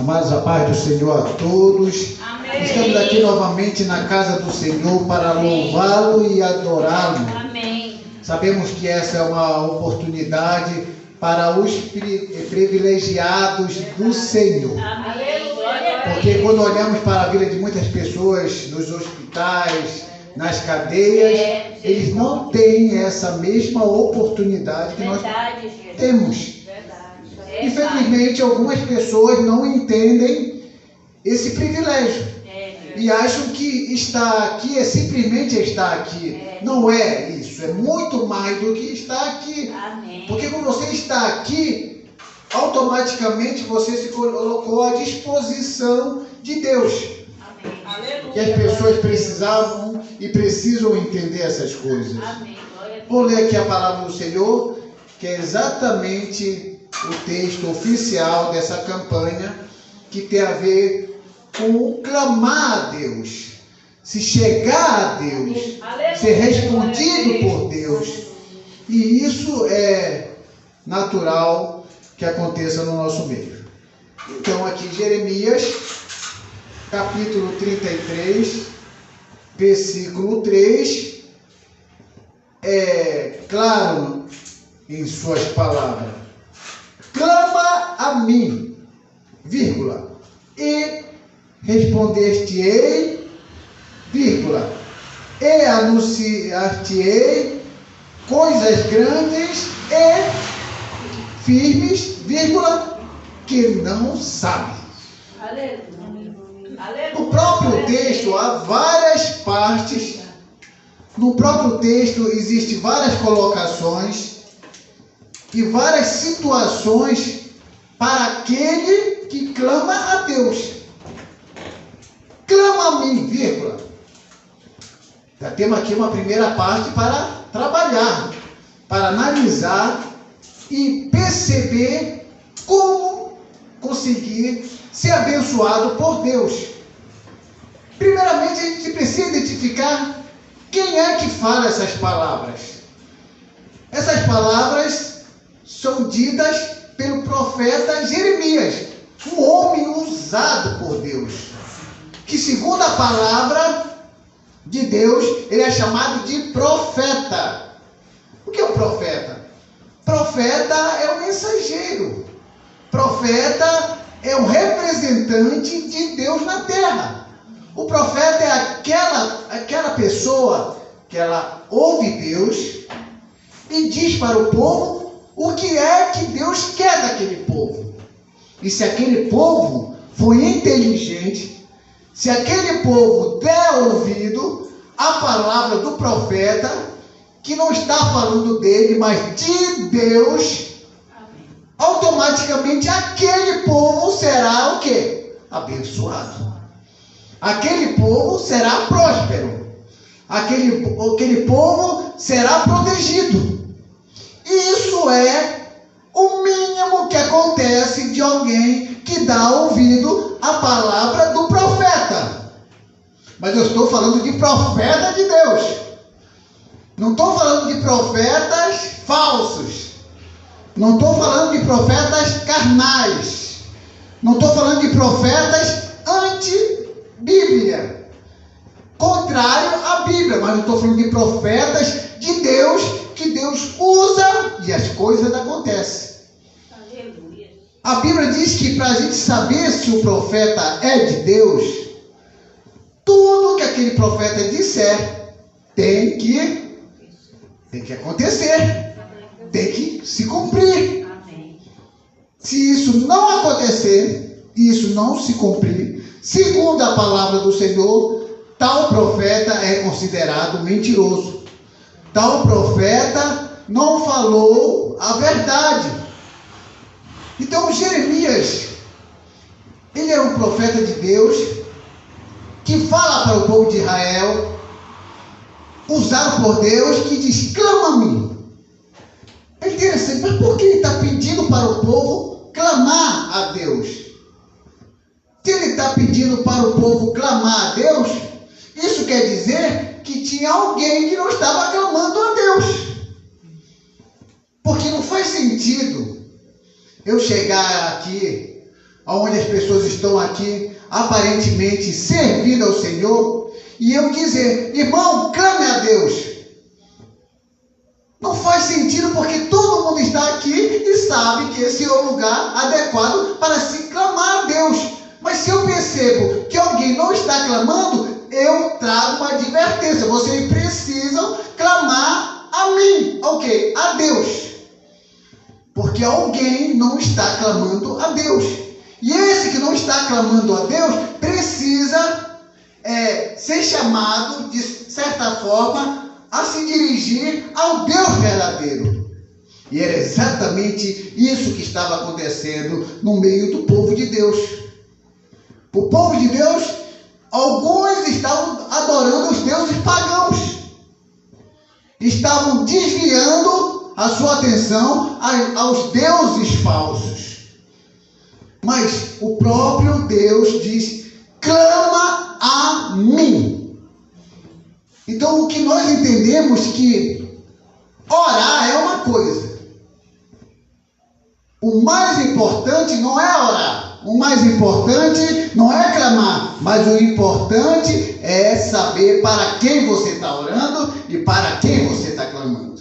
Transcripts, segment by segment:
Amados, a paz do Senhor a todos. Amém. Estamos aqui novamente na casa do Senhor para louvá-lo e adorá-lo. Amém. Sabemos que essa é uma oportunidade para os privilegiados do Senhor. Amém. Porque quando olhamos para a vida de muitas pessoas nos hospitais, nas cadeias, eles não têm essa mesma oportunidade que nós temos. Infelizmente, algumas pessoas não entendem esse privilégio e acham que estar aqui é simplesmente estar aqui. Não é isso, é muito mais do que estar aqui. Amém. Porque quando você está aqui, automaticamente você se colocou à disposição de Deus. Amém. Que as pessoas precisavam e precisam entender essas coisas. Amém. Glória a Deus. Vou ler aqui a palavra do Senhor, que é exatamente o texto oficial dessa campanha, que tem a ver com o clamar a Deus, se chegar a Deus, ser respondido por Deus. E isso é natural que aconteça no nosso meio. Então aqui Jeremias, capítulo 33, versículo 3, é claro em suas palavras: clama a mim, vírgula, e responder-te-ei, vírgula, e anunciar-te-ei coisas grandes e firmes, vírgula, que não sabes. No próprio texto há várias partes. No próprio texto existem várias colocações e várias situações para aquele que clama a Deus. Clama a mim, vírgula. Já temos aqui uma primeira parte para trabalhar, para analisar e perceber como conseguir ser abençoado por Deus. Primeiramente, a gente precisa identificar quem é que fala essas palavras. Essas palavras são ditas pelo profeta Jeremias, um homem usado por Deus, que segundo a palavra de Deus, ele é chamado de profeta. O que é um profeta? Profeta é um mensageiro. Profeta é um representante de Deus na terra. O profeta é aquela pessoa que ela ouve Deus e diz para o povo o que é que Deus quer daquele povo. E se aquele povo for inteligente, se aquele povo der ouvido à palavra do profeta, que não está falando dele, mas de Deus, automaticamente aquele povo será o quê? Abençoado. Aquele povo será próspero. Aquele povo será protegido. Isso é o mínimo que acontece de alguém que dá ouvido à palavra do profeta. Mas eu estou falando de profeta de Deus. Não estou falando de profetas falsos. Não estou falando de profetas carnais. Não estou falando de profetas anti-Bíblia. Contrário à Bíblia. Mas não estou falando de profetas de Deus, que Deus usa e as coisas acontecem. Aleluia. A Bíblia diz que para a gente saber se o profeta é de Deus, tudo que aquele profeta disser tem que acontecer, tem que se cumprir. Amém. Se isso não acontecer, isso não se cumprir, segundo a palavra do Senhor, tal profeta é considerado mentiroso. Tal profeta não falou a verdade. Então Jeremias, ele era um profeta de Deus, que fala para o povo de Israel, usado por Deus, que diz: clama-me. É interessante, mas por que ele está pedindo para o povo clamar a Deus? Se ele está pedindo para o povo clamar a Deus, isso quer dizer que tinha alguém que não estava clamando a Deus. Porque não faz sentido eu chegar aqui onde as pessoas estão aqui, aparentemente servindo ao Senhor, e eu dizer: irmão, clame a Deus. Não faz sentido, porque todo mundo está aqui e sabe que esse é o lugar adequado para se clamar a Deus. Mas se eu percebo que alguém não está clamando, eu trago uma advertência: vocês precisam clamar a mim, ok? A Deus. Porque alguém não está clamando a Deus. E esse que não está clamando a Deus precisa ser chamado, de certa forma, a se dirigir ao Deus verdadeiro. E era exatamente isso que estava acontecendo no meio do povo de Deus. O povo de Deus, alguns estavam adorando os deuses pagãos. Estavam desviando a sua atenção aos deuses falsos. Mas o próprio Deus diz: clama a mim. Então, o que nós entendemos que orar é uma coisa. O mais importante não é orar. O mais importante não é clamar. Mas o importante é saber para quem você está orando e para quem você está clamando.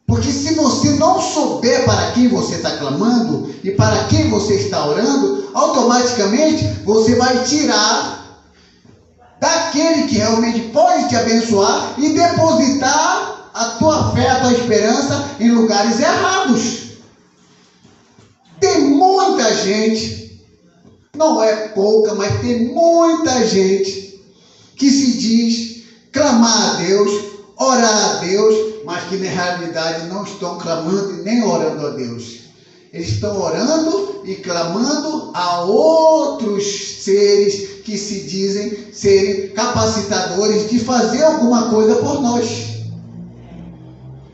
Porque se você não souber para quem você está clamando e para quem você está orando, automaticamente você vai tirar daquele que realmente pode te abençoar e depositar a tua fé, a tua esperança em lugares errados. Tem muita gente, não é pouca, mas tem muita gente que se diz clamar a Deus, orar a Deus, mas que na realidade não estão clamando e nem orando a Deus. Eles estão orando e clamando a outros seres que se dizem serem capacitadores de fazer alguma coisa por nós.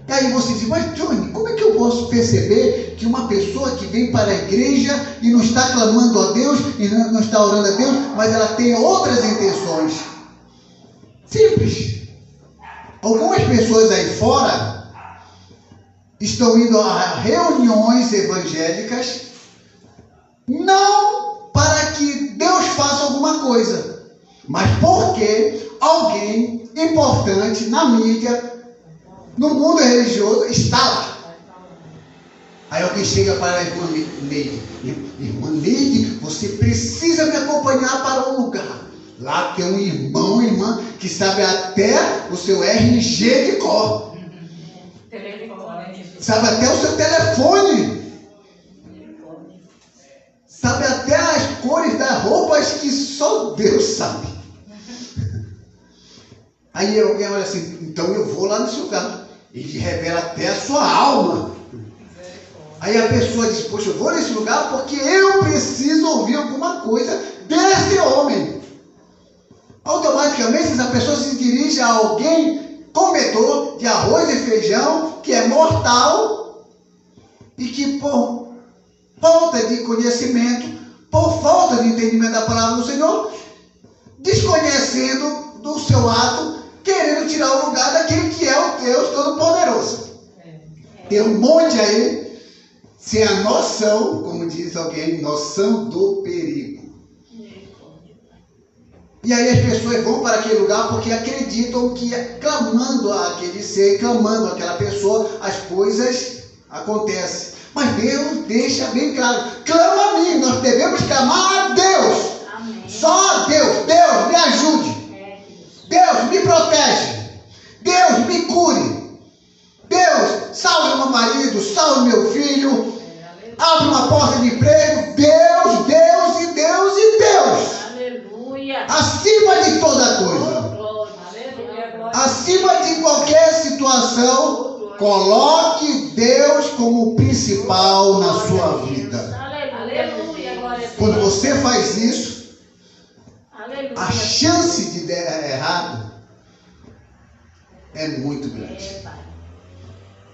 E aí você diz: mas Johnny, como é que eu posso perceber que uma pessoa que vem para a igreja e não está clamando a Deus e não está orando a Deus, mas ela tem outras intenções? Simples. Algumas pessoas aí fora estão indo a reuniões evangélicas não para que Deus faça alguma coisa, mas porque alguém importante na mídia, no mundo religioso, está lá. Aí alguém chega para a irmã Neide: irmã Neide, você precisa me acompanhar para um lugar. Lá tem um irmão, irmã, que sabe até o seu RG de cor. Sabe até o seu telefone. Sabe até as cores das roupas que só Deus sabe. Aí alguém olha assim: então eu vou lá nesse lugar. Ele revela até a sua alma. Aí a pessoa diz: poxa, eu vou nesse lugar porque eu preciso ouvir alguma coisa desse homem. Automaticamente essa pessoa se dirige a alguém comedor de arroz e feijão, que é mortal e que por falta de conhecimento, por falta de entendimento da palavra do Senhor, desconhecendo do seu ato, querendo tirar o lugar daquele que é o Deus Todo-Poderoso. Tem um monte aí sem a noção, como diz alguém, noção do perigo. E aí as pessoas vão para aquele lugar porque acreditam que clamando aquele ser, clamando aquela pessoa, as coisas acontecem. Mas Deus deixa bem claro: clama a mim, nós devemos clamar a Deus. Amém. Só a Deus. Deus me ajude. Deus me protege. Deus me cure. Deus salve meu marido, salve meu filho. Abre uma porta de emprego. Deus, Deus e Deus e Deus. Acima de toda coisa, acima de qualquer situação, coloque Deus como principal na sua vida. Quando você faz isso, a chance de dar errado é muito grande.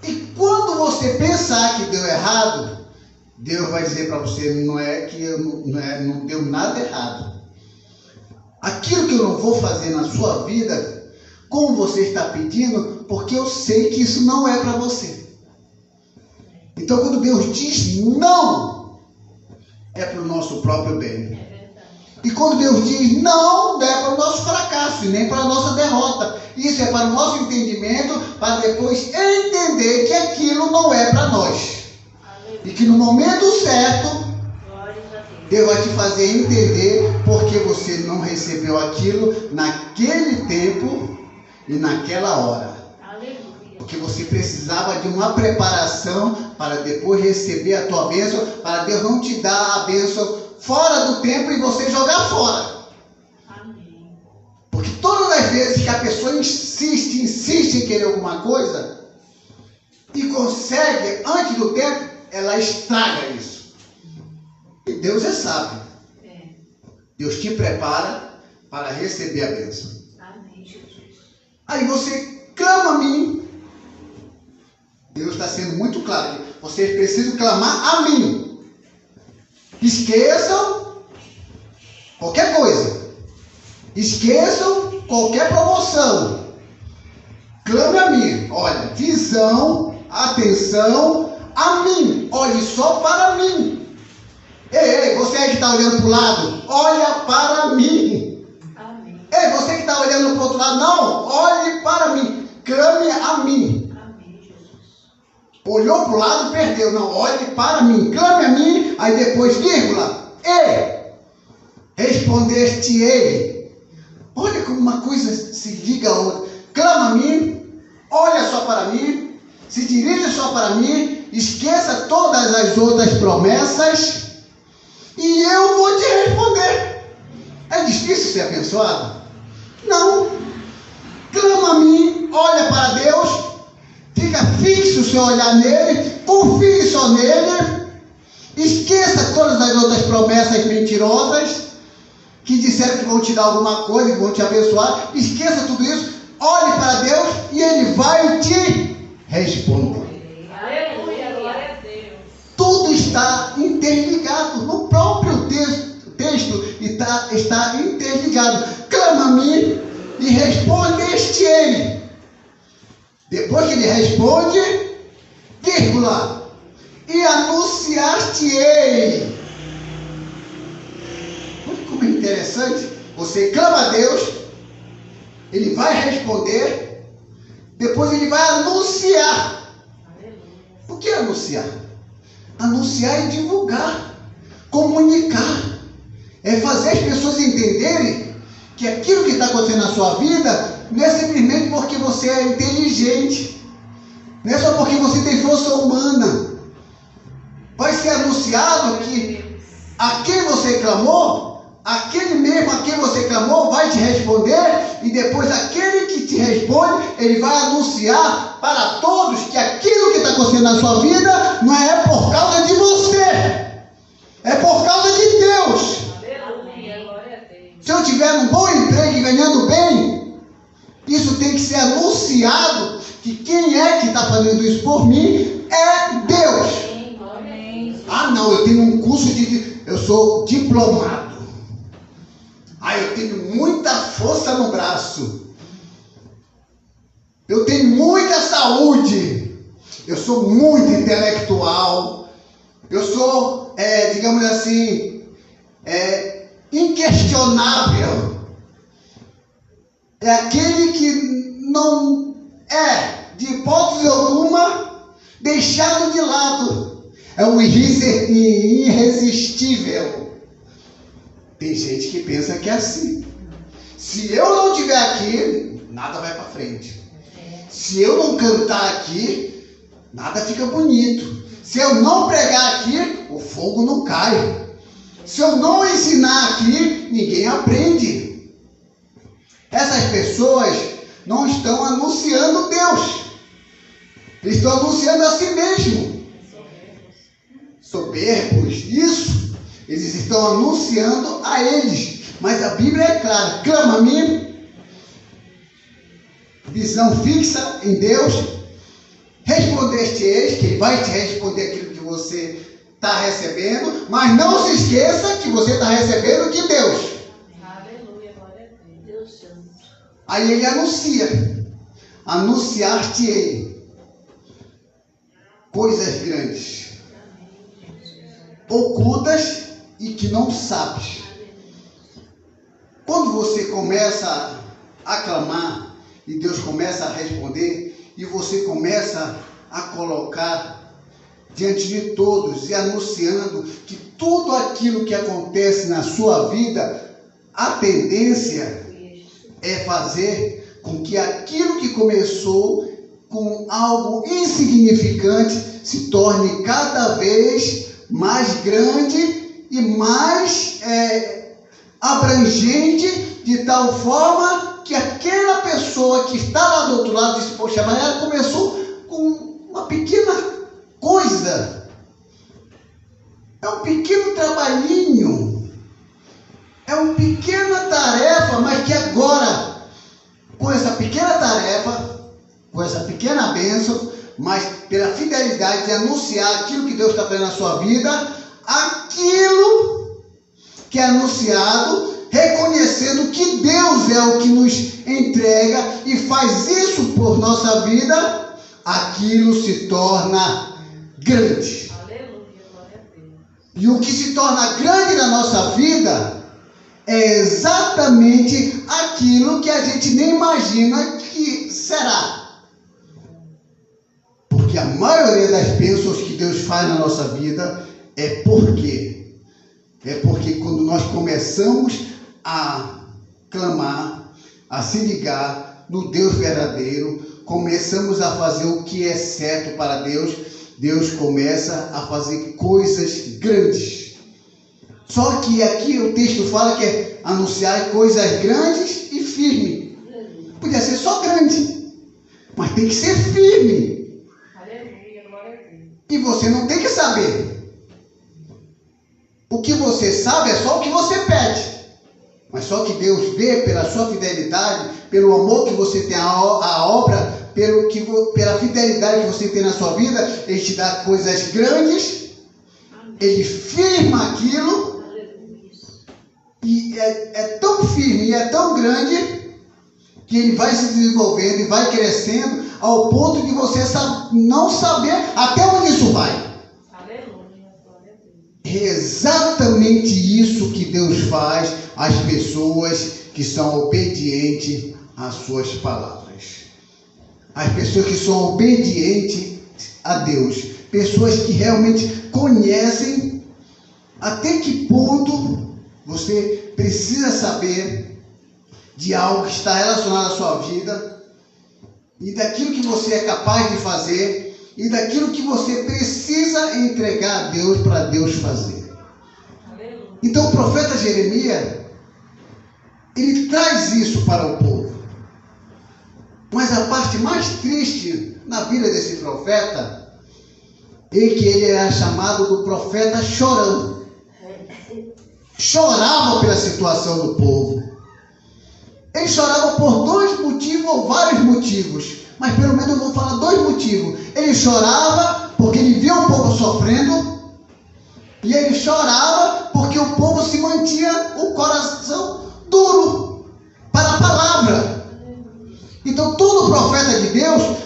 E quando você pensar que deu errado, Deus vai dizer para você: não é que não deu nada errado. Aquilo que eu não vou fazer na sua vida, como você está pedindo, porque eu sei que isso não é para você. Então, quando Deus diz não, é para o nosso próprio bem. É verdade. E quando Deus diz não, não é para o nosso fracasso e nem para a nossa derrota. Isso é para o nosso entendimento, para depois entender que aquilo não é para nós. E que no momento certo, Glória a Deus. Deus vai te fazer entender porque você não recebeu aquilo naquele tempo e naquela hora. Aleluia. Porque você precisava de uma preparação para depois receber a tua bênção, para Deus não te dar a bênção fora do tempo e você jogar fora. Amém. Porque todas as vezes que a pessoa insiste em querer alguma coisa e consegue antes do tempo, ela estraga isso. E Deus é sábio. É. Deus te prepara para receber a bênção. Amém, Jesus. Aí você clama a mim. Deus está sendo muito claro. Vocês precisam clamar a mim. Esqueçam qualquer coisa. Esqueçam qualquer promoção. Clame a mim. Olha, visão, atenção a mim. Olhe só para mim. Ei, você que está olhando para o lado, olha para mim. Amém. Ei, você que está olhando para o outro lado, não, olhe para mim. Clame a mim. Amém, Jesus. Olhou para o lado, perdeu. Não, olhe para mim. Clame a mim. Aí depois, vírgula. Respondeste-ei. Olha como uma coisa se liga a outra. Clama a mim. Olha só para mim. Se dirige só para mim. Esqueça todas as outras promessas. E eu vou te responder. É difícil ser abençoado? Não. Clama a mim. Olha para Deus. Fica fixo o seu olhar nele, confie só nele, esqueça todas as outras promessas mentirosas, que disseram que vão te dar alguma coisa, que vão te abençoar, esqueça tudo isso, olhe para Deus e Ele vai te responder. Aleluia, glória a Deus. Tudo está interligado, no próprio texto está interligado. Clama a mim e respondeste-ei. Depois que ele responde, vírgula, e anunciar-te-ei. Olha como é interessante. Você clama a Deus, ele vai responder, depois ele vai anunciar. Aleluia. O que é anunciar? Anunciar é divulgar, comunicar, é fazer as pessoas entenderem que aquilo que está acontecendo na sua vida não é simplesmente porque você é inteligente, não é só porque você tem força humana. Vai ser anunciado que a quem você clamou, aquele mesmo a quem você clamou vai te responder, e depois aquele que te responde, ele vai anunciar para todos que aquilo que está acontecendo na sua vida não é por causa de você, é por causa de Deus. Aleluia, glória a Deus. Se eu tiver um bom emprego e ganhando bem, isso tem que ser anunciado, que quem é que está fazendo isso por mim é Deus. Amém, glória a Deus. Ah não, eu tenho um curso eu sou diplomado. Ah, eu tenho muita força no braço. Eu tenho muita saúde. Eu sou muito intelectual. Eu sou, digamos assim, inquestionável. É aquele que não é, de hipótese alguma, deixado de lado. É um irresistível. Tem gente que pensa que é assim. Se eu não estiver aqui, nada vai para frente. Se eu não cantar aqui, nada fica bonito. Se eu não pregar aqui, o fogo não cai. Se eu não ensinar aqui, ninguém aprende. Essas pessoas não estão anunciando Deus. Eles estão anunciando a si mesmo. Soberbos, isso. Eles estão anunciando a eles. Mas a Bíblia é clara. Clama a mim. Visão fixa em Deus. Respondeste-eis, que Ele vai te responder aquilo que você está recebendo. Mas não se esqueça que você está recebendo de Deus. Aleluia, glória a Deus. Deus Santo. Aí ele anuncia. Anunciar-te-ei coisas grandes, ocultas e que não sabes. Quando você começa a clamar e Deus começa a responder e você começa a colocar diante de todos e anunciando que tudo aquilo que acontece na sua vida, a tendência é fazer com que aquilo que começou com algo insignificante se torne cada vez mais grande e mais abrangente, de tal forma que aquela pessoa que está lá do outro lado diz: poxa, mas ela começou com uma pequena coisa, é um pequeno trabalhinho, é uma pequena tarefa, mas que agora, com essa pequena tarefa, com essa pequena bênção, mas pela fidelidade de anunciar aquilo que Deus está fazendo na sua vida, aquilo que é anunciado, reconhecendo que Deus é o que nos entrega e faz isso por nossa vida, aquilo se torna grande. Aleluia, glória a Deus. E o que se torna grande na nossa vida é exatamente aquilo que a gente nem imagina que será. Porque a maioria das bênçãos que Deus faz na nossa vida é porque quando nós começamos a clamar, a se ligar no Deus verdadeiro, começamos a fazer o que é certo para Deus, Deus começa a fazer coisas grandes. Só que aqui o texto fala que é anunciar coisas grandes e firme. Podia ser só grande, mas tem que ser firme. Aleluia, glória a Deus. E você não tem que saber. O que você sabe é só o que você pede. Mas só que Deus vê pela sua fidelidade, pelo amor que você tem à obra, pela fidelidade que você tem na sua vida, Ele te dá coisas grandes, Ele firma aquilo, e é tão firme e é tão grande, que Ele vai se desenvolvendo e vai crescendo, ao ponto de você não saber até onde isso vai. É exatamente isso que Deus faz às pessoas que são obedientes às suas palavras. As pessoas que são obedientes a Deus. Pessoas que realmente conhecem até que ponto você precisa saber de algo que está relacionado à sua vida e daquilo que você é capaz de fazer e daquilo que você precisa entregar a Deus para Deus fazer. Então o profeta Jeremias, ele traz isso para o povo. Mas a parte mais triste na vida desse profeta é que ele era chamado do profeta chorão. Chorava pela situação do povo. Ele chorava por dois motivos ou vários motivos. Mas pelo menos eu vou falar dois motivos. Ele chorava porque ele via o povo sofrendo. E ele chorava porque o povo se mantinha o coração duro para a palavra. Então todo profeta de Deus